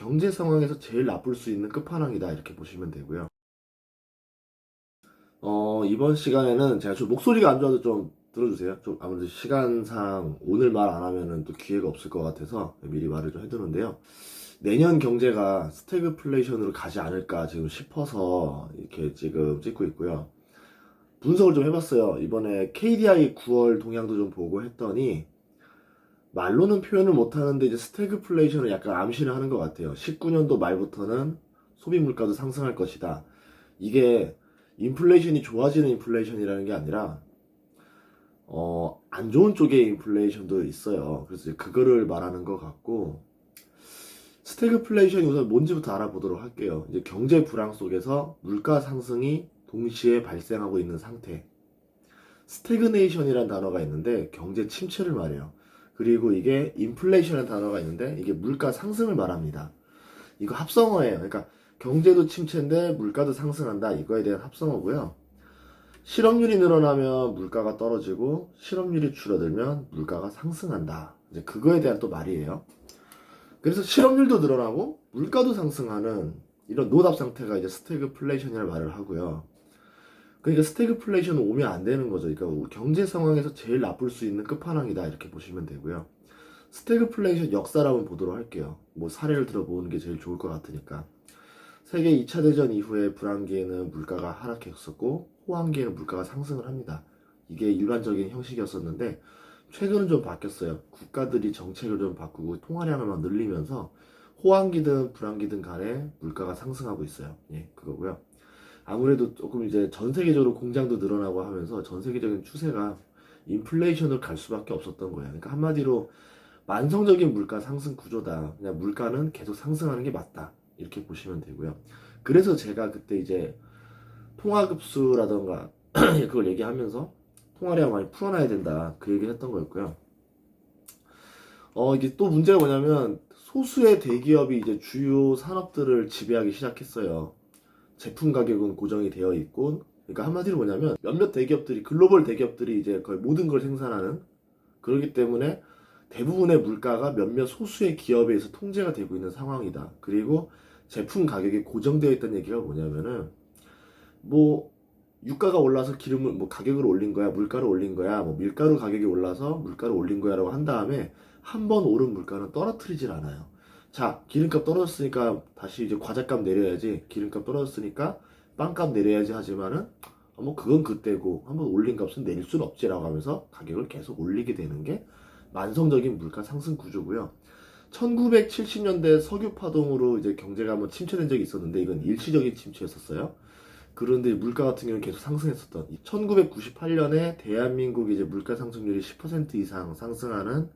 경제 상황에서 제일 나쁠 수 있는 끝판왕이다 이렇게 보시면 되고요. 이번 시간에는 제가 좀 목소리가 안 좋아도 좀 들어주세요. 좀 아무래도 시간상 오늘 말 안 하면은 또 기회가 없을 것 같아서 미리 말을 좀 해두는데요. 내년 경제가 스태그플레이션으로 가지 않을까 지금 싶어서 이렇게 지금 찍고 있고요. 분석을 좀 해봤어요. 이번에 KDI 9월 동향도 좀 보고 했더니 말로는 표현을 못하는데 이제 스태그플레이션을 약간 암시를 하는 것 같아요. 19년도 말부터는 소비 물가도 상승할 것이다. 이게 인플레이션이 좋아지는 인플레이션이라는 게 아니라 안 좋은 쪽의 인플레이션도 있어요. 그래서 이제 그거를 말하는 것 같고 스태그플레이션이 우선 뭔지부터 알아보도록 할게요. 이제 경제 불황 속에서 물가 상승이 동시에 발생하고 있는 상태. 스태그네이션이라는 단어가 있는데 경제 침체를 말해요. 그리고 이게 인플레이션이라는 단어가 있는데 이게 물가 상승을 말합니다. 이거 합성어예요. 그러니까 경제도 침체인데 물가도 상승한다. 이거에 대한 합성어고요. 실업률이 늘어나면 물가가 떨어지고 실업률이 줄어들면 물가가 상승한다. 이제 그거에 대한 또 말이에요. 그래서 실업률도 늘어나고 물가도 상승하는 이런 노답 상태가 이제 스태그플레이션이라는 말을 하고요. 그러니까 스태그플레이션은 오면 안 되는 거죠. 그러니까 경제 상황에서 제일 나쁠 수 있는 끝판왕이다 이렇게 보시면 되고요. 스태그플레이션 역사를 한번 보도록 할게요. 뭐 사례를 들어보는 게 제일 좋을 것 같으니까. 세계 2차 대전 이후에 불황기에는 물가가 하락했었고 호황기에는 물가가 상승을 합니다. 이게 일반적인 형식이었었는데 최근은 좀 바뀌었어요. 국가들이 정책을 좀 바꾸고 통화량을 막 늘리면서 호황기든 불황기든 간에 물가가 상승하고 있어요. 예, 그거고요. 아무래도 조금 이제 전 세계적으로 공장도 늘어나고 하면서 전 세계적인 추세가 인플레이션으로 갈 수밖에 없었던 거예요. 그러니까 한마디로 만성적인 물가 상승 구조다. 그냥 물가는 계속 상승하는 게 맞다. 이렇게 보시면 되고요. 그래서 제가 그때 이제 통화급수라던가 그걸 얘기하면서 통화량 많이 풀어놔야 된다. 그 얘기를 했던 거였고요. 이게 또 문제가 뭐냐면 소수의 대기업이 이제 주요 산업들을 지배하기 시작했어요. 제품 가격은 고정이 되어 있고, 그러니까 한마디로 뭐냐면 몇몇 대기업들이 글로벌 대기업들이 이제 거의 모든 걸 생산하는 그렇기 때문에 대부분의 물가가 몇몇 소수의 기업에 의해서 통제가 되고 있는 상황이다. 그리고 제품 가격이 고정되어 있다는 얘기가 뭐냐면은 뭐 유가가 올라서 기름을 뭐 가격을 올린 거야, 물가를 올린 거야, 뭐 밀가루 가격이 올라서 물가를 올린 거야라고 한 다음에 한 번 오른 물가는 떨어뜨리질 않아요. 자, 기름값 떨어졌으니까 다시 이제 과자값 내려야지. 기름값 떨어졌으니까 빵값 내려야지 하지만은 뭐 그건 그때고 한번 올린 값은 내릴 수는 없지라고 하면서 가격을 계속 올리게 되는 게 만성적인 물가 상승 구조고요. 1970년대 석유 파동으로 이제 경제가 한번 침체된 적이 있었는데 이건 일시적인 침체였었어요. 그런데 물가 같은 경우는 계속 상승했었던 1998년에 대한민국이 이제 물가 상승률이 10% 이상 상승하는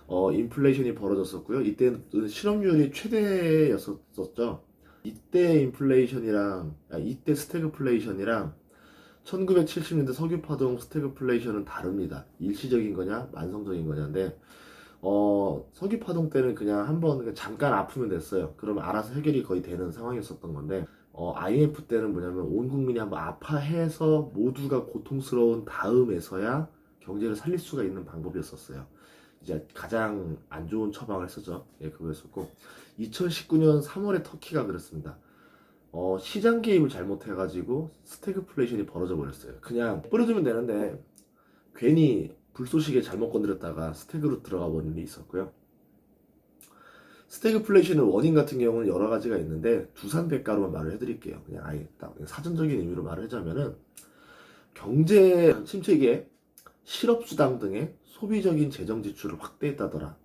인플레이션이 벌어졌었고요. 이때는 실업률이 최대였었죠. 이때 인플레이션이랑 이때 스태그플레이션이랑 1970년대 석유 파동 스태그플레이션은 다릅니다. 일시적인 거냐 만성적인 거냐인데 석유 파동 때는 그냥 한번 잠깐 아프면 됐어요. 그러면 알아서 해결이 거의 되는 상황이었었던 건데 IMF 때는 뭐냐면 온 국민이 한번 아파해서 모두가 고통스러운 다음에서야 경제를 살릴 수가 있는 방법이었었어요. 이제 가장 안 좋은 처방을 했었죠. 예, 그거였었고 2019년 3월에 터키가 그랬습니다. 시장 개입을 잘못해가지고 스태그플레이션이 벌어져 버렸어요. 그냥 뿌려주면 되는데 괜히 불쏘시개 잘못 건드렸다가 스태그로 들어가 버린 일이 있었고요. 스태그플레이션의 원인 같은 경우는 여러 가지가 있는데 두산백과로만 말을 해드릴게요. 그냥 아예 딱 사전적인 의미로 말을 하자면은 경제 침체기에 실업수당 등의 소비적인 재정 지출을 확대했다더라.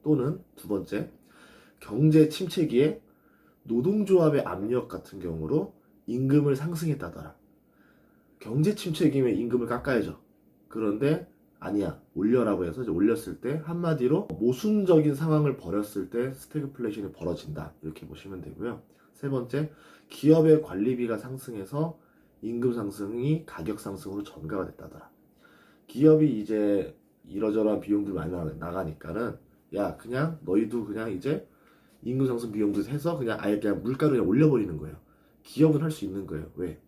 또는 두 번째, 경제 침체기에 노동조합의 압력 같은 경우로 임금을 상승했다더라. 경제 침체기면 임금을 깎아야죠. 그런데 아니야 올려라고 해서 이제 올렸을 때 한마디로 모순적인 상황을 벌였을 때 스태그플레이션이 벌어진다 이렇게 보시면 되고요. 세 번째, 기업의 관리비가 상승해서 임금 상승이 가격 상승으로 전가가 됐다더라. 기업이 이제 이러저러한 비용들 많이 나가니까는 야 그냥 너희도 그냥 이제 임금 상승 비용도 해서 그냥 아예 그냥 물가를 그냥 올려버리는 거예요. 기업은 할 수 있는 거예요. 왜?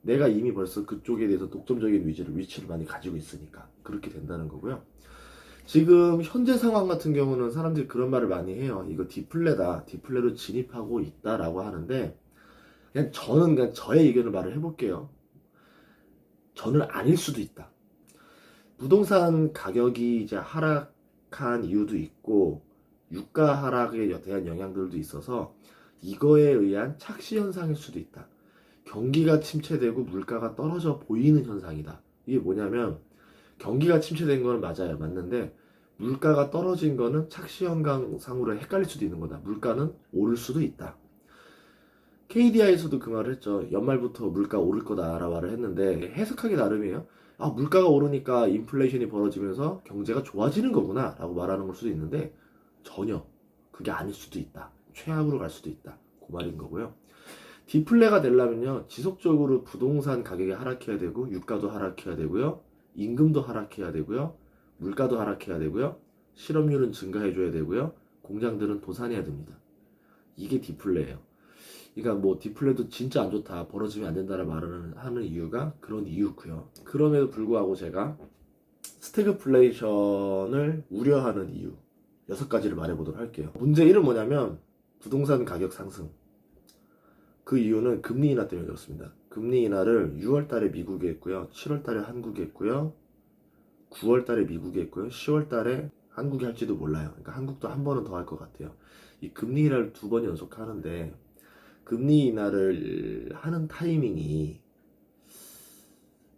내가 이미 벌써 그쪽에 대해서 독점적인 위치를 많이 가지고 있으니까 그렇게 된다는 거고요. 지금 현재 상황 같은 경우는 사람들이 그런 말을 많이 해요. 이거 디플레다. 디플레로 진입하고 있다라고 하는데, 저는 그냥 저의 의견을 말을 해볼게요. 저는 아닐 수도 있다. 부동산 가격이 이제 하락한 이유도 있고, 유가 하락에 대한 영향들도 있어서 이거에 의한 착시 현상일 수도 있다. 경기가 침체되고 물가가 떨어져 보이는 현상이다. 이게 뭐냐면, 경기가 침체된 거는 맞아요. 맞는데, 물가가 떨어진 거는 착시 현상으로 헷갈릴 수도 있는 거다. 물가는 오를 수도 있다. KDI에서도 그 말을 했죠. 연말부터 물가 오를 거다라고 말을 했는데 해석하기 나름이에요. 아, 물가가 오르니까 인플레이션이 벌어지면서 경제가 좋아지는 거구나 라고 말하는 걸 수도 있는데 전혀 그게 아닐 수도 있다. 최악으로 갈 수도 있다. 그 말인 거고요. 디플레가 되려면요, 지속적으로 부동산 가격이 하락해야 되고 유가도 하락해야 되고요, 임금도 하락해야 되고요, 물가도 하락해야 되고요, 실업률은 증가해줘야 되고요, 공장들은 도산해야 됩니다. 이게 디플레예요. 그러니까 뭐 디플레도 진짜 안 좋다, 벌어지면 안 된다는 말을 하는 이유가 그런 이유고요. 그럼에도 불구하고 제가 스태그플레이션을 우려하는 이유 6가지를 말해보도록 할게요. 문제 1은 뭐냐면 부동산 가격 상승. 그 이유는 금리 인하 때문에 그렇습니다. 금리 인하를 6월달에 미국이 했고요, 7월달에 한국이 했고요, 9월달에 미국이 했고요, 10월달에 한국이 할지도 몰라요. 그러니까 한국도 한 번은 더 할 것 같아요. 이 금리 인하를 2번 연속 하는데 금리 인하를 하는 타이밍이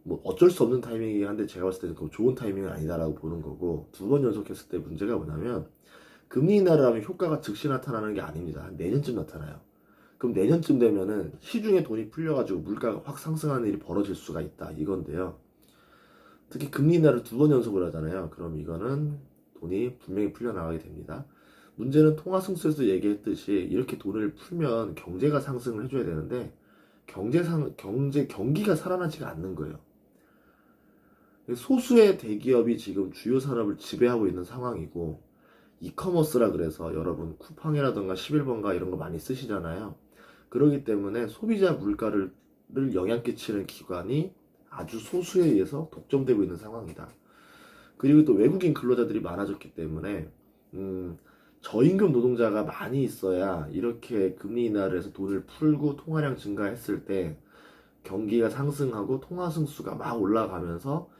뭐 어쩔 수 없는 타이밍이긴 한데 제가 봤을 때는 그 좋은 타이밍은 아니다라고 보는 거고, 2번 연속했을 때 문제가 뭐냐면 금리 인하를 하면 효과가 즉시 나타나는 게 아닙니다. 한 내년쯤 나타나요. 그럼 내년쯤 되면은 시중에 돈이 풀려가지고 물가가 확 상승하는 일이 벌어질 수가 있다 이건데요. 특히 금리 인하를 2번 연속을 하잖아요. 그럼 이거는 돈이 분명히 풀려나가게 됩니다. 문제는 통화승수에서 얘기했듯이 이렇게 돈을 풀면 경제가 상승을 해줘야 되는데 경기가 살아나지가 않는 거예요. 소수의 대기업이 지금 주요 산업을 지배하고 있는 상황이고, 이커머스라 그래서 여러분 쿠팡이라던가 11번가 이런 거 많이 쓰시잖아요. 그렇기 때문에 소비자 물가를 영향 끼치는 기관이 아주 소수에 의해서 독점되고 있는 상황이다. 그리고 또 외국인 근로자들이 많아졌기 때문에 저임금 노동자가 많이 있어야 이렇게 금리 인하를 해서 돈을 풀고 통화량 증가했을 때 경기가 상승하고 통화 승수가 막 올라가면서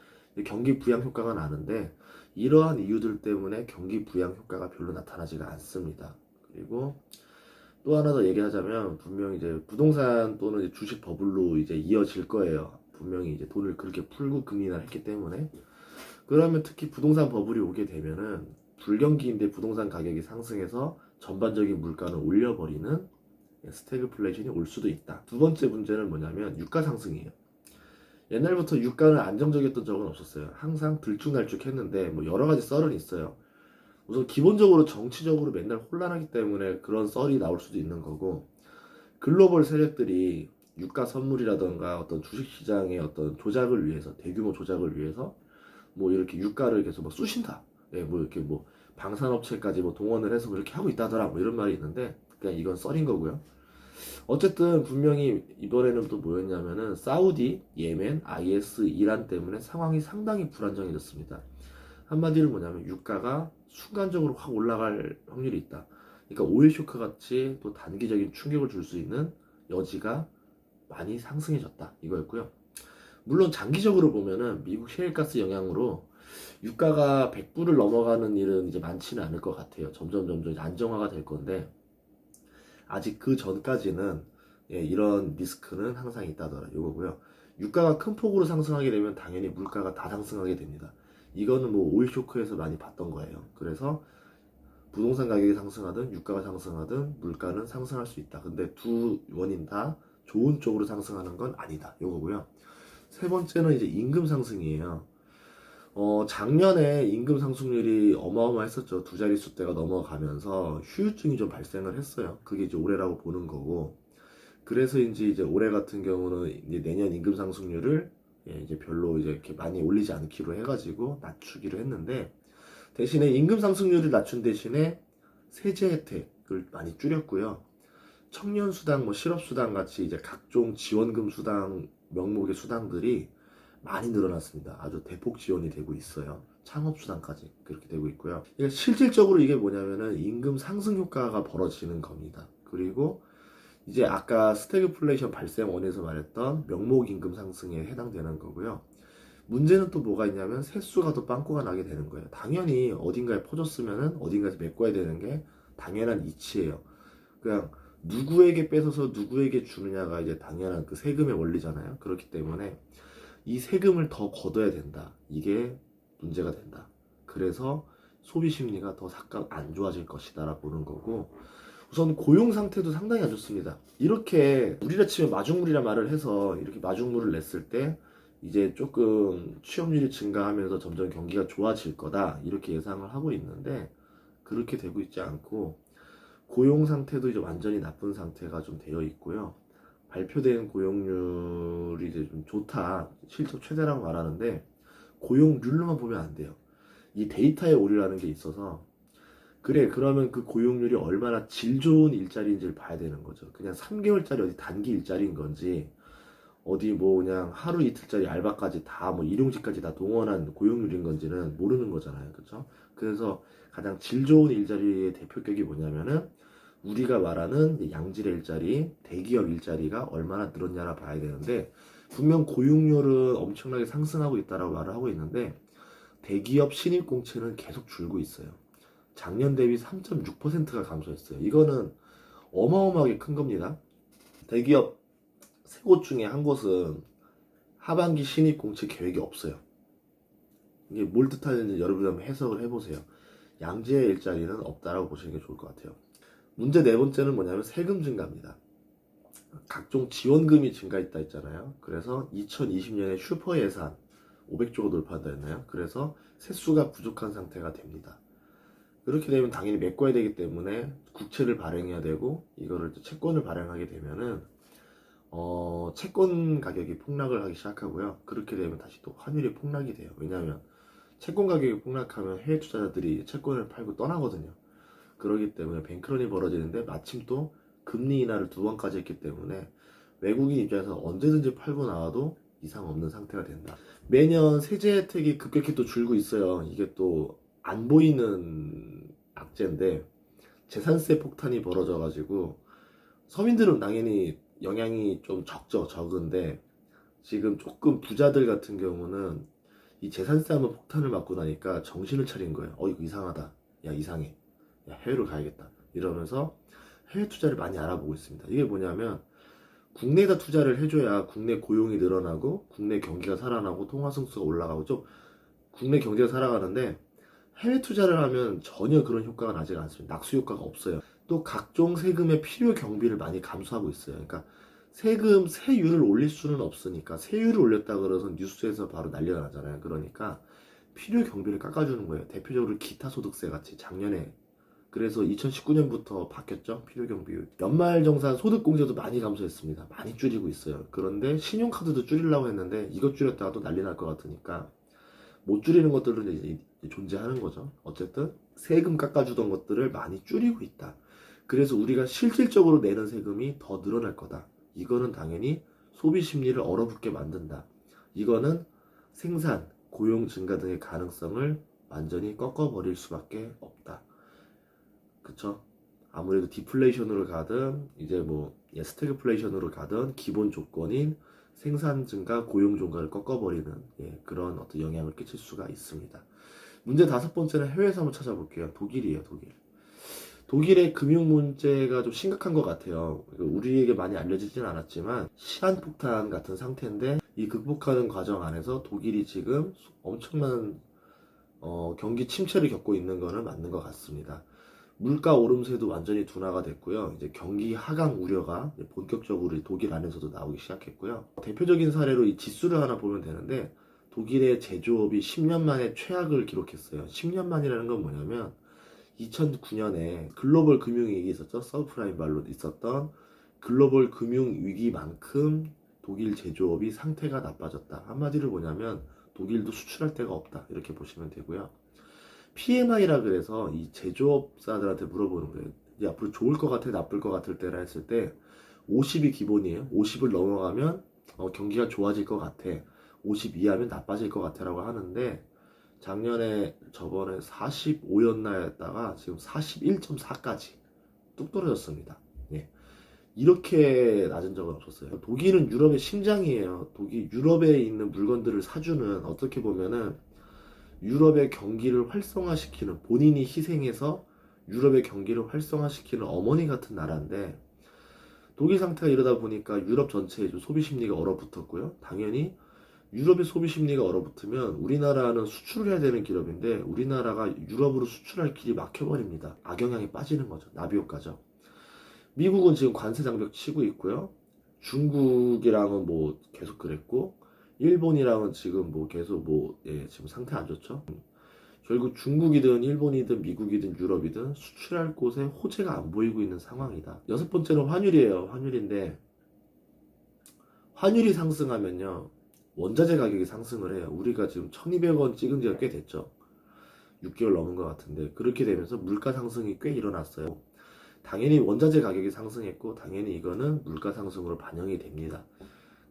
경기 부양 효과가 나는데, 이러한 이유들 때문에 경기 부양 효과가 별로 나타나지가 않습니다. 그리고 또 하나 더 얘기하자면 분명히 이제 부동산 또는 이제 주식 버블로 이제 이어질 거예요. 분명히 이제 돈을 그렇게 풀고 금리 인하를 했기 때문에. 그러면 특히 부동산 버블이 오게 되면은 불경기인데 부동산 가격이 상승해서 전반적인 물가를 올려버리는 스태그플레이션이 올 수도 있다. 2번째 문제는 뭐냐면 유가 상승이에요. 옛날부터 유가는 안정적이었던 적은 없었어요. 항상 들쭉날쭉했는데 뭐 여러 가지 썰은 있어요. 우선 기본적으로 정치적으로 맨날 혼란하기 때문에 그런 썰이 나올 수도 있는 거고, 글로벌 세력들이 유가 선물이라던가 어떤 주식시장의 어떤 조작을 위해서, 대규모 조작을 위해서 뭐 이렇게 유가를 계속 뭐 쑤신다. 예, 뭐 이렇게 뭐 방산업체까지 뭐 동원을 해서 그렇게 하고 있다더라. 뭐 이런 말이 있는데 그냥 이건 썰인 거고요. 어쨌든 분명히 이번에는 또 뭐였냐면은 사우디, 예멘, IS, 이란 때문에 상황이 상당히 불안정해졌습니다. 한마디로 뭐냐면 유가가 순간적으로 확 올라갈 확률이 있다. 그러니까 오일 쇼크 같이 또 단기적인 충격을 줄 수 있는 여지가 많이 상승해졌다 이거였고요. 물론 장기적으로 보면은 미국 셰일가스 영향으로 유가가 100불을 넘어가는 일은 이제 많지는 않을 것 같아요. 점점 안정화가 될 건데 아직 그 전까지는 이런 리스크는 항상 있다더라 이거고요. 유가가 큰 폭으로 상승하게 되면 당연히 물가가 다 상승하게 됩니다. 이거는 뭐 오일 쇼크에서 많이 봤던 거예요. 그래서 부동산 가격이 상승하든 유가가 상승하든 물가는 상승할 수 있다. 근데 두 원인 다 좋은 쪽으로 상승하는 건 아니다 이거고요. 3번째는 이제 임금 상승이에요. 작년에 임금 상승률이 어마어마했었죠. 2자릿수대가 넘어가면서 휴유증이 좀 발생을 했어요. 그게 이제 올해라고 보는 거고, 그래서인지 이제 올해 같은 경우는 이제 내년 임금 상승률을 이제 별로 이제 이렇게 많이 올리지 않기로 해가지고 낮추기로 했는데, 대신에 임금 상승률을 낮춘 대신에 세제 혜택을 많이 줄였고요. 청년 수당, 뭐 실업 수당 같이 이제 각종 지원금 수당 명목의 수당들이 많이 늘어났습니다. 아주 대폭 지원이 되고 있어요. 창업수단까지 그렇게 되고 있고요. 실질적으로 이게 뭐냐면은 임금 상승 효과가 벌어지는 겁니다. 그리고 이제 아까 스태그플레이션 발생 원에서 말했던 명목 임금 상승에 해당되는 거고요. 문제는 또 뭐가 있냐면 세수가 더 빵꾸가 나게 되는 거예요. 당연히 어딘가에 퍼졌으면은 어딘가에서 메꿔야 되는 게 당연한 이치예요. 그냥 누구에게 뺏어서 누구에게 주느냐가 이제 당연한 그 세금의 원리잖아요. 그렇기 때문에 이 세금을 더 걷어야 된다. 이게 문제가 된다. 그래서 소비 심리가 더 안 좋아질 것이다 라고 보는 거고, 우선 고용 상태도 상당히 안 좋습니다. 이렇게 우리라 치면 마중물이라 말을 해서 이렇게 마중물을 냈을 때 이제 조금 취업률이 증가하면서 점점 경기가 좋아질 거다 이렇게 예상을 하고 있는데, 그렇게 되고 있지 않고 고용 상태도 이제 완전히 나쁜 상태가 좀 되어 있고요. 발표된 고용률이 이제 좀 좋다, 실적 최대라고 말하는데 고용률로만 보면 안 돼요. 이 데이터의 오류라는 게 있어서, 그래 그러면 그 고용률이 얼마나 질 좋은 일자리인지를 봐야 되는 거죠. 그냥 3개월짜리 어디 단기 일자리인 건지, 어디 뭐 그냥 하루 이틀짜리 알바까지 다 뭐 일용직까지 다 동원한 고용률인 건지는 모르는 거잖아요. 그렇죠? 그래서 가장 질 좋은 일자리의 대표격이 뭐냐면은 우리가 말하는 양질의 일자리, 대기업 일자리가 얼마나 늘었냐라 봐야 되는데, 분명 고용률은 엄청나게 상승하고 있다라고 말을 하고 있는데 대기업 신입 공채는 계속 줄고 있어요. 작년 대비 3.6%가 감소했어요. 이거는 어마어마하게 큰 겁니다. 대기업 세 곳 중에 한 곳은 하반기 신입 공채 계획이 없어요. 이게 뭘 뜻하는지 여러분이 한번 해석을 해보세요. 양질의 일자리는 없다라고 보시는 게 좋을 것 같아요. 문제 네 번째는 뭐냐면 세금 증가입니다. 각종 지원금이 증가했다 했잖아요. 그래서 2020년에 슈퍼 예산 500조가 돌파한다 했나요? 그래서 세수가 부족한 상태가 됩니다. 그렇게 되면 당연히 메꿔야 되기 때문에 국채를 발행해야 되고, 이거를 채권을 발행하게 되면은 채권 가격이 폭락을 하기 시작하고요. 그렇게 되면 다시 또 환율이 폭락이 돼요. 왜냐하면 채권 가격이 폭락하면 해외 투자자들이 채권을 팔고 떠나거든요. 그러기 때문에 뱅크런이 벌어지는데, 마침 또 금리 인하를 2번까지 했기 때문에 외국인 입장에서 언제든지 팔고 나와도 이상 없는 상태가 된다. 매년 세제 혜택이 급격히 또 줄고 있어요. 이게 또 안 보이는 악재인데, 재산세 폭탄이 벌어져가지고 서민들은 당연히 영향이 좀 적은데, 지금 조금 부자들 같은 경우는 이 재산세 한번 폭탄을 맞고 나니까 정신을 차린 거예요. 이거 이상하다. 야, 이상해. 야, 해외로 가야겠다. 이러면서 해외 투자를 많이 알아보고 있습니다. 이게 뭐냐면 국내에다 투자를 해줘야 국내 고용이 늘어나고 국내 경기가 살아나고 통화승수가 올라가고 좀 국내 경제가 살아가는데, 해외 투자를 하면 전혀 그런 효과가 나지 않습니다. 낙수 효과가 없어요. 또 각종 세금의 필요 경비를 많이 감수하고 있어요. 그러니까 세율을 올릴 수는 없으니까, 세율을 올렸다 그래서 뉴스에서 바로 난리가 나잖아요. 그러니까 필요 경비를 깎아주는 거예요. 대표적으로 기타 소득세 같이 작년에, 그래서 2019년부터 바뀌었죠. 필요경비율. 연말정산 소득공제도 많이 감소했습니다. 많이 줄이고 있어요. 그런데 신용카드도 줄이려고 했는데 이것 줄였다가 또 난리 날 것 같으니까 못 줄이는 것들은 이제 존재하는 거죠. 어쨌든 세금 깎아주던 것들을 많이 줄이고 있다. 그래서 우리가 실질적으로 내는 세금이 더 늘어날 거다. 이거는 당연히 소비 심리를 얼어붙게 만든다. 이거는 생산, 고용 증가 등의 가능성을 완전히 꺾어버릴 수밖에 없다. 그쵸? 아무래도 디플레이션으로 가든 이제 뭐 스태그플레이션으로 가든 기본 조건인 생산 증가, 고용 증가를 꺾어버리는 그런 어떤 영향을 끼칠 수가 있습니다. 문제 다섯 번째는 해외에서 한번 찾아볼게요. 독일이에요, 독일. 독일의 금융 문제가 좀 심각한 것 같아요. 우리에게 많이 알려지진 않았지만 시한폭탄 같은 상태인데, 이 극복하는 과정 안에서 독일이 지금 엄청난 경기 침체를 겪고 있는 거는 맞는 것 같습니다. 물가 오름세도 완전히 둔화가 됐고요. 이제 경기 하강 우려가 본격적으로 독일 안에서도 나오기 시작했고요. 대표적인 사례로 이 지수를 하나 보면 되는데, 독일의 제조업이 10년 만에 최악을 기록했어요. 10년 만이라는 건 뭐냐면 2009년에 글로벌 금융위기 있었죠. 서브프라임 말로 있었던 글로벌 금융위기만큼 독일 제조업이 상태가 나빠졌다. 한마디로 뭐냐면 독일도 수출할 데가 없다. 이렇게 보시면 되고요. PMI라 그래서 이 제조업사들한테 물어보는 거예요. 이제 앞으로 좋을 것 같아, 나쁠 것 같을 때라 했을 때 50이 기본이에요. 50을 넘어가면 경기가 좋아질 것 같아. 50 이하면 나빠질 것 같아 라고 하는데, 작년에 저번에 45였나였다가 지금 41.4까지 뚝 떨어졌습니다. 예. 이렇게 낮은 적은 없었어요. 독일은 유럽의 심장이에요. 독일 유럽에 있는 물건들을 사주는, 어떻게 보면은 유럽의 경기를 활성화시키는, 본인이 희생해서 유럽의 경기를 활성화시키는 어머니 같은 나라인데, 독일 상태가 이러다 보니까 유럽 전체의 소비 심리가 얼어붙었고요. 당연히 유럽의 소비 심리가 얼어붙으면 우리나라는 수출을 해야 되는 기업인데 우리나라가 유럽으로 수출할 길이 막혀버립니다. 악영향이 빠지는 거죠. 나비 효과죠. 미국은 지금 관세 장벽 치고 있고요. 중국이랑은 뭐 계속 그랬고, 일본이랑은 지금 뭐 계속 지금 상태 안 좋죠. 결국 중국이든 일본이든 미국이든 유럽이든 수출할 곳에 호재가 안 보이고 있는 상황이다. 여섯 번째는 환율이에요. 환율인데, 환율이 상승하면요, 원자재 가격이 상승을 해요. 우리가 지금 1200원 찍은 지가 꽤 됐죠. 6개월 넘은 것 같은데, 그렇게 되면서 물가 상승이 꽤 일어났어요. 당연히 원자재 가격이 상승했고, 당연히 이거는 물가 상승으로 반영이 됩니다.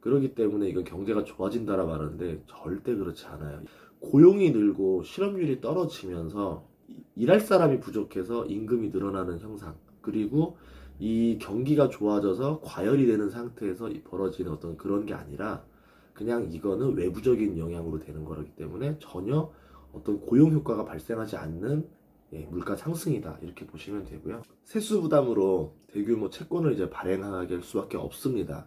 그렇기 때문에 이건 경제가 좋아진다라 말하는데 절대 그렇지 않아요. 고용이 늘고 실업률이 떨어지면서 일할 사람이 부족해서 임금이 늘어나는 형상, 그리고 이 경기가 좋아져서 과열이 되는 상태에서 벌어지는 어떤 그런 게 아니라 그냥 이거는 외부적인 영향으로 되는 거기 때문에 전혀 어떤 고용 효과가 발생하지 않는 물가 상승이다, 이렇게 보시면 되고요. 세수 부담으로 대규모 채권을 이제 발행하게 할 수밖에 없습니다.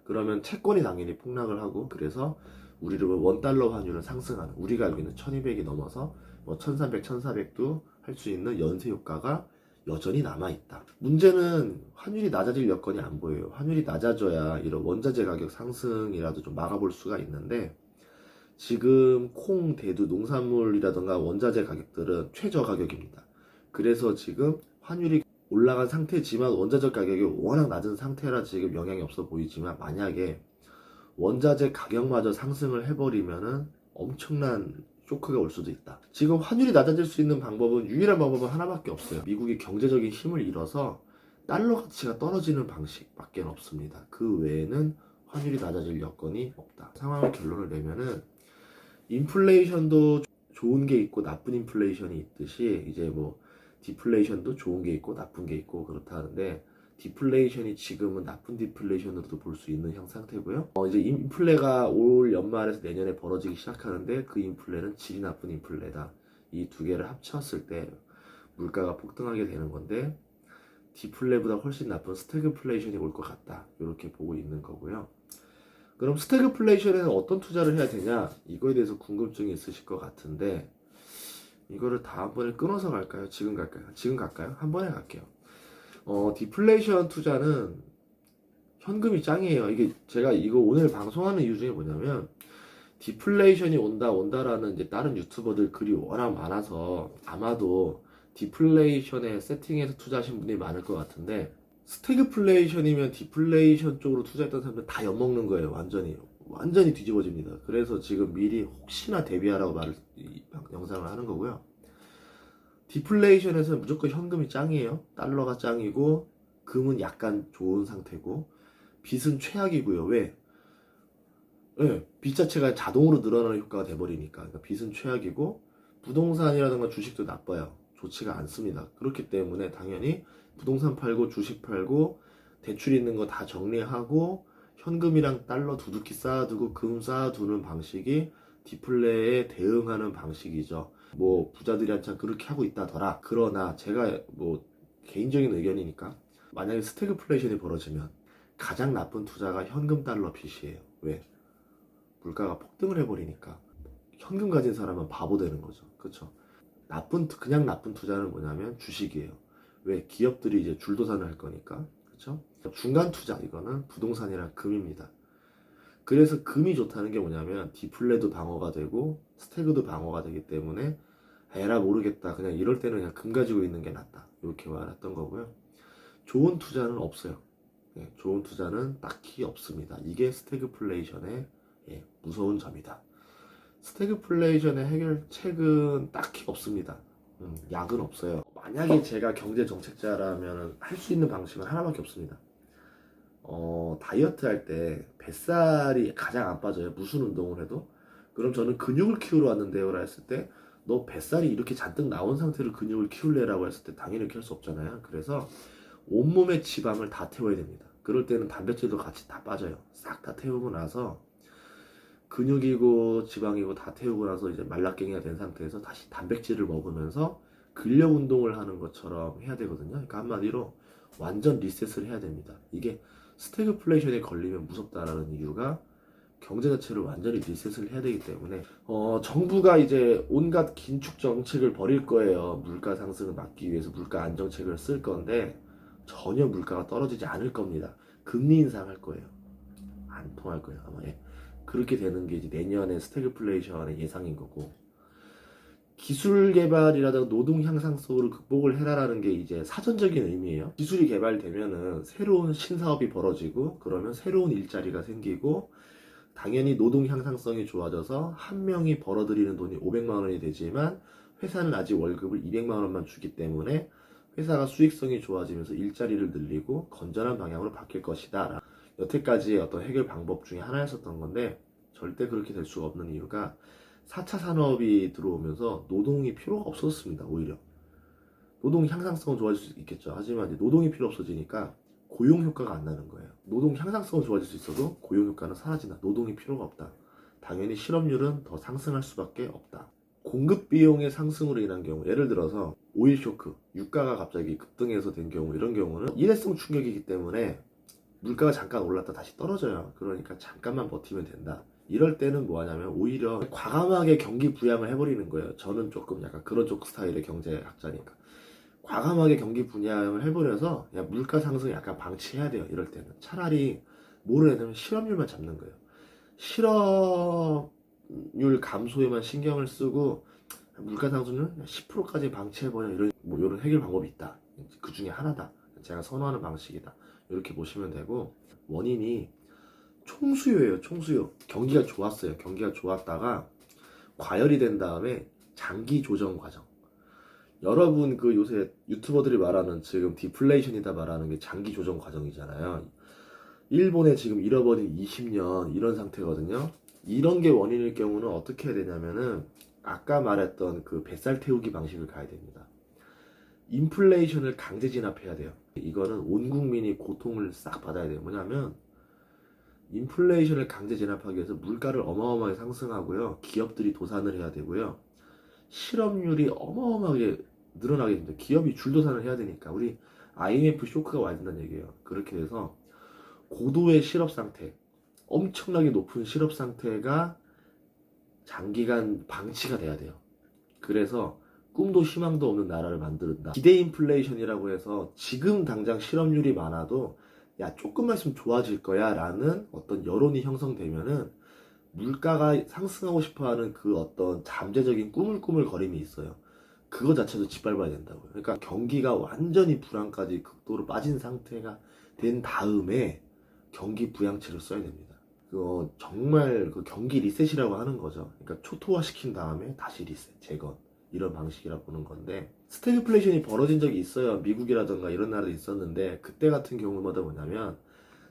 그러면 채권이 당연히 폭락을 하고, 그래서 우리를 원달러 환율은 상승하는, 우리가 알고 있는 1200이 넘어서 뭐 1300, 1400도 할 수 있는 연쇄 효과가 여전히 남아있다. 문제는 환율이 낮아질 여건이 안 보여요. 환율이 낮아져야 이런 원자재 가격 상승이라도 좀 막아볼 수가 있는데, 지금 콩, 대두, 농산물이라던가 원자재 가격들은 최저 가격입니다. 그래서 지금 환율이 올라간 상태지만 원자재 가격이 워낙 낮은 상태라 지금 영향이 없어 보이지만, 만약에 원자재 가격마저 상승을 해버리면은 엄청난 쇼크가 올 수도 있다. 지금 환율이 낮아질 수 있는 방법은, 유일한 방법은 하나밖에 없어요. 미국이 경제적인 힘을 잃어서 달러 가치가 떨어지는 방식밖에 없습니다. 그 외에는 환율이 낮아질 여건이 없다. 상황을 결론을 내면은, 인플레이션도 좋은 게 있고 나쁜 인플레이션이 있듯이 이제 뭐 디플레이션도 좋은 게 있고 나쁜 게 있고 그렇다는데, 디플레이션이 지금은 나쁜 디플레이션으로도 볼 수 있는 형 상태고요. 이제 인플레가 올 연말에서 내년에 벌어지기 시작하는데, 그 인플레는 질이 나쁜 인플레다. 이 두 개를 합쳤을 때 물가가 폭등하게 되는 건데, 디플레보다 훨씬 나쁜 스태그플레이션이 올 것 같다, 이렇게 보고 있는 거고요. 그럼 스태그플레이션에는 어떤 투자를 해야 되냐, 이거에 대해서 궁금증이 있으실 것 같은데, 이거를 다음번에 끊어서 갈까요? 지금 갈까요? 지금 갈까요? 한 번에 갈게요. 디플레이션 투자는 현금이 짱이에요. 이게 제가 이거 오늘 방송하는 이유 중에 뭐냐면, 디플레이션이 온다라는 이제 다른 유튜버들 글이 워낙 많아서 아마도 디플레이션에 세팅해서 투자하신 분들이 많을 것 같은데, 스태그플레이션이면 디플레이션 쪽으로 투자했던 사람들 다 엿먹는 거예요. 완전히 뒤집어집니다. 그래서 지금 미리 혹시나 대비하라고 이 영상을 하는 거고요. 디플레이션에서는 무조건 현금이 짱이에요. 달러가 짱이고, 금은 약간 좋은 상태고, 빚은 최악이고요. 왜? 빚 자체가 자동으로 늘어나는 효과가 돼버리니까. 그러니까 빚은 최악이고, 부동산이라든가 주식도 나빠요. 좋지가 않습니다. 그렇기 때문에 당연히 부동산 팔고 주식 팔고 대출 있는 거 다 정리하고 현금이랑 달러 두둑히 쌓아두고 금 쌓아두는 방식이 디플레에 대응하는 방식이죠. 뭐 부자들이 한참 그렇게 하고 있다더라. 그러나 제가 뭐 개인적인 의견이니까, 만약에 스태그플레이션이 벌어지면 가장 나쁜 투자가 현금 달러 빚이에요. 왜? 물가가 폭등을 해버리니까 현금 가진 사람은 바보 되는 거죠. 그렇죠? 그냥 나쁜 투자는 뭐냐면 주식이에요. 왜? 기업들이 이제 줄도산을 할 거니까. 그렇죠? 중간 투자, 이거는 부동산이랑 금입니다. 그래서 금이 좋다는 게 뭐냐면, 디플레도 방어가 되고 스태그도 방어가 되기 때문에 에라 모르겠다, 그냥 이럴 때는 그냥 금 가지고 있는 게 낫다, 이렇게 말했던 거고요. 좋은 투자는 없어요. 좋은 투자는 딱히 없습니다. 이게 스태그플레이션의 무서운 점이다. 스태그플레이션의 해결책은 딱히 없습니다. 약은 없어요. 만약에 제가 경제 정책자라면 할 수 있는 방식은 하나밖에 없습니다. 다이어트 할 때 뱃살이 가장 안 빠져요. 무슨 운동을 해도. 그럼 저는 근육을 키우러 왔는데요라 했을 때, 너 뱃살이 이렇게 잔뜩 나온 상태로 근육을 키울래라고 했을 때 당연히 키울 수 없잖아요. 그래서 온몸의 지방을 다 태워야 됩니다. 그럴 때는 단백질도 같이 다 빠져요. 싹 다 태우고 나서 근육이고 지방이고 다 태우고 나서 이제 말라깽이가 된 상태에서 다시 단백질을 먹으면서 근력 운동을 하는 것처럼 해야 되거든요. 그러니까 한마디로 완전 리셋을 해야 됩니다. 이게 스태그플레이션에 걸리면 무섭다라는 이유가 경제 자체를 완전히 리셋을 해야 되기 때문에 정부가 이제 온갖 긴축 정책을 벌일 거예요. 물가 상승을 막기 위해서 물가 안정책을 쓸 건데 전혀 물가가 떨어지지 않을 겁니다. 금리 인상할 거예요. 안 통할 거예요 아마. 예. 그렇게 되는 게 이제 내년에 스태그플레이션의 예상인 거고, 기술 개발이라든가 노동 향상성으로 극복을 해라라는 게 이제 사전적인 의미예요. 기술이 개발되면은 새로운 신사업이 벌어지고 그러면 새로운 일자리가 생기고 당연히 노동 향상성이 좋아져서 한 명이 벌어들이는 돈이 500만 원이 되지만 회사는 아직 월급을 200만 원만 주기 때문에 회사가 수익성이 좋아지면서 일자리를 늘리고 건전한 방향으로 바뀔 것이다. 여태까지의 어떤 해결 방법 중에 하나였었던 건데 절대 그렇게 될 수가 없는 이유가 4차 산업이 들어오면서 노동이 필요가 없어졌습니다. 오히려 노동 향상성은 좋아질 수 있겠죠. 하지만 이제 노동이 필요 없어지니까 고용 효과가 안 나는 거예요. 노동 향상성은 좋아질 수 있어도 고용 효과는 사라진다. 노동이 필요가 없다. 당연히 실업률은 더 상승할 수밖에 없다. 공급 비용의 상승으로 인한 경우, 예를 들어서 오일 쇼크, 유가가 갑자기 급등해서 된 경우, 이런 경우는 일회성 충격이기 때문에 물가가 잠깐 올랐다 다시 떨어져요. 그러니까 잠깐만 버티면 된다. 이럴 때는 뭐 하냐면 오히려 과감하게 경기 부양을 해버리는 거예요. 저는 조금 약간 그런 쪽 스타일의 경제학자니까. 과감하게 경기 부양을 해버려서 야, 물가 상승 약간 방치해야 돼요. 이럴 때는 차라리 뭐를 해야 되면 실업률만 잡는 거예요. 실업률 감소에만 신경을 쓰고 물가 상승률 10%까지 방치해버려. 이런 해결 방법이 있다. 그 중에 하나다. 제가 선호하는 방식이다. 이렇게 보시면 되고, 원인이 총수요예요. 총수요. 경기가 좋았어요. 경기가 좋았다가 과열이 된 다음에 장기 조정 과정. 여러분 그 요새 유튜버들이 말하는 지금 디플레이션이다 말하는 게 장기 조정 과정이잖아요. 일본에 지금 잃어버린 20년 이런 상태거든요. 이런 게 원인일 경우는 어떻게 해야 되냐면은 아까 말했던 그 뱃살 태우기 방식을 가야 됩니다. 인플레이션을 강제 진압해야 돼요. 이거는 온 국민이 고통을 싹 받아야 돼요. 뭐냐면 인플레이션을 강제 진압하기 위해서 물가를 어마어마하게 상승하고요. 기업들이 도산을 해야 되고요. 실업률이 어마어마하게 늘어나게 됩니다. 기업이 줄도산을 해야 되니까. 우리 IMF 쇼크가 와야 된다는 얘기예요. 그렇게 돼서 고도의 실업 상태, 엄청나게 높은 실업 상태가 장기간 방치가 돼야 돼요. 그래서 꿈도 희망도 없는 나라를 만든다. 기대 인플레이션이라고 해서 지금 당장 실업률이 많아도 야 조금만 있으면 좋아질 거야 라는 어떤 여론이 형성되면은 물가가 상승하고 싶어하는 그 어떤 잠재적인 꾸물꾸물거림이 있어요. 그거 자체도 짓밟아야 된다고요. 그러니까 경기가 완전히 불황까지 극도로 빠진 상태가 된 다음에 경기 부양책을 써야 됩니다. 그거 정말 그 경기 리셋이라고 하는 거죠. 그러니까 초토화시킨 다음에 다시 리셋, 재건, 이런 방식이라 보는 건데, 스태그플레이션이 벌어진 적이 있어요. 미국이라든가 이런 나라도 있었는데 그때 같은 경우마다 뭐냐면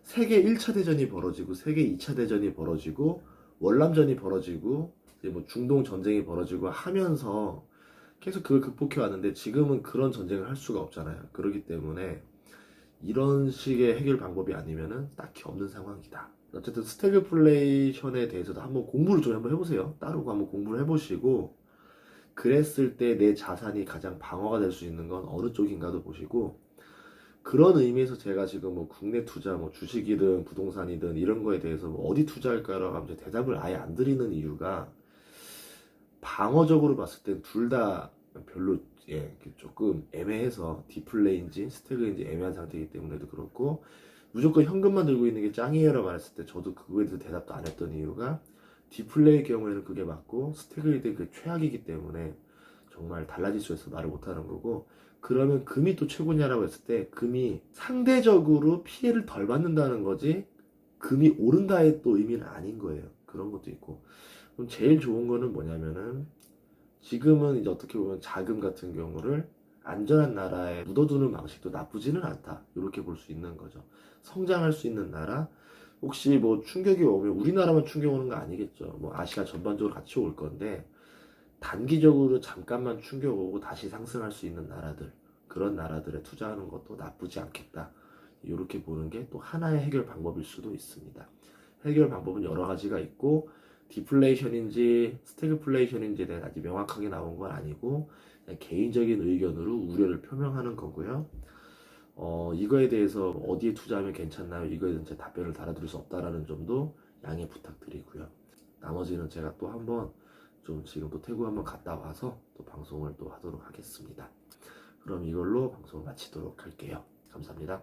세계 1차 대전이 벌어지고 세계 2차 대전이 벌어지고 월남전이 벌어지고 이제 뭐 중동 전쟁이 벌어지고 하면서 계속 그걸 극복해 왔는데 지금은 그런 전쟁을 할 수가 없잖아요. 그렇기 때문에 이런 식의 해결 방법이 아니면은 딱히 없는 상황이다. 어쨌든 스태그플레이션에 대해서도 한번 공부를 좀 한번 해보세요. 따르고 한번 공부를 해보시고, 그랬을 때 내 자산이 가장 방어가 될 수 있는 건 어느 쪽인가도 보시고, 그런 의미에서 제가 지금 뭐 국내 투자, 뭐 주식이든 부동산이든 이런 거에 대해서 뭐 어디 투자할까라고 하면 대답을 아예 안 드리는 이유가, 방어적으로 봤을 땐 둘 다 별로 조금 애매해서 디플레인지 스태그인지 애매한 상태이기 때문에도 그렇고, 무조건 현금만 들고 있는 게 짱이에요라고 말했을 때 저도 그거에 대해서 대답도 안 했던 이유가, 디플레이의 경우에는 그게 맞고 스태그일 때 그게 최악이기 때문에 정말 달라질 수 있어서 말을 못하는 거고, 그러면 금이 또 최고냐라고 했을 때 금이 상대적으로 피해를 덜 받는다는 거지 금이 오른다의 또 의미는 아닌 거예요. 그런 것도 있고, 그럼 제일 좋은 거는 뭐냐면은 지금은 이제 어떻게 보면 자금 같은 경우를 안전한 나라에 묻어두는 방식도 나쁘지는 않다. 이렇게 볼 수 있는 거죠. 성장할 수 있는 나라, 혹시 뭐 충격이 오면 우리나라만 충격 오는 거 아니겠죠. 뭐 아시아 전반적으로 같이 올 건데, 단기적으로 잠깐만 충격 오고 다시 상승할 수 있는 나라들, 그런 나라들에 투자하는 것도 나쁘지 않겠다. 이렇게 보는 게 또 하나의 해결 방법일 수도 있습니다. 해결 방법은 여러 가지가 있고 디플레이션인지 스태그플레이션인지에 대해 아직 명확하게 나온 건 아니고 그냥 개인적인 의견으로 우려를 표명하는 거고요. 이거에 대해서 어디에 투자하면 괜찮나요? 이거에 대해서 답변을 달아드릴 수 없다라는 점도 양해 부탁드리고요. 나머지는 제가 또 한번 좀 지금 또 태국 한번 갔다 와서 또 방송을 또 하도록 하겠습니다. 그럼 이걸로 방송을 마치도록 할게요. 감사합니다.